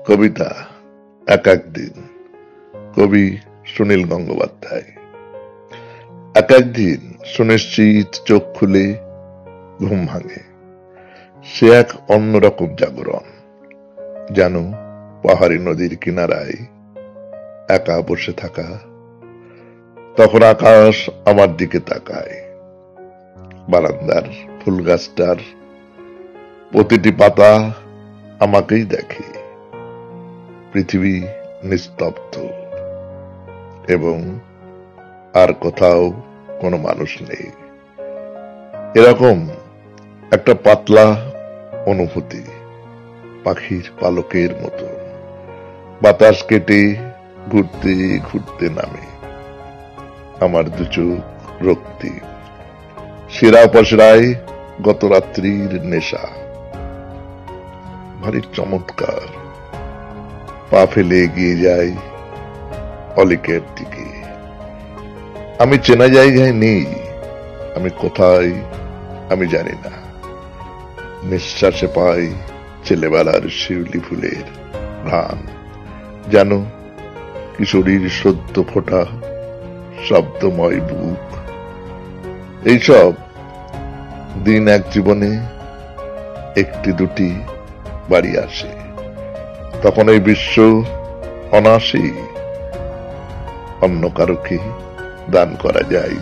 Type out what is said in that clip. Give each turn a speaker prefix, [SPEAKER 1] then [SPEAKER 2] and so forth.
[SPEAKER 1] কবিতা এক একদিন, কবি সুনীল গঙ্গোপাধ্যায়। এক একদিন সুনিশ্চিত চোখ খুলে ঘুম ভাঙে, সে এক অন্যরকম জাগরণ, যেন পাহাড়ি নদীর কিনারায় একা বসে থাকা। তখন আকাশ আমার দিকে তাকায়, বারান্দার ফুল গাছটার প্রতিটি পাতা আমাকেই দেখে। পৃথিবী নিস্তব্ধ এবং আর কোথাও কোনো মানুষ নেই। এরকম একটা পাতলা অনুভূতি, পাখির পালকের মতো বাতাস কেটে ঘুরতে ঘুরতে নামে। আমার দু চোখ রক্তি, শিরা উপশিরায় গত রাত্রির নেশা। ভারী চমৎকার, পা ফেলে এগিয়ে যাই অলিকের দিকে। আমি চেনা জায়গায় নেই, আমি কোথায় আমি জানি না। নিঃশ্বাসে পাই ছেলেবেলার শিউলি ফুলের ঘ্রাণ, যেন কিশোরীর সদ্য ফোটা শব্দময় বুক। এইসব দিন এক জীবনে একটি দুটি বাড়ি আসে, তখন এই বিশ্ব অনায়াসেই অন্য কারোকে দান করা যায়।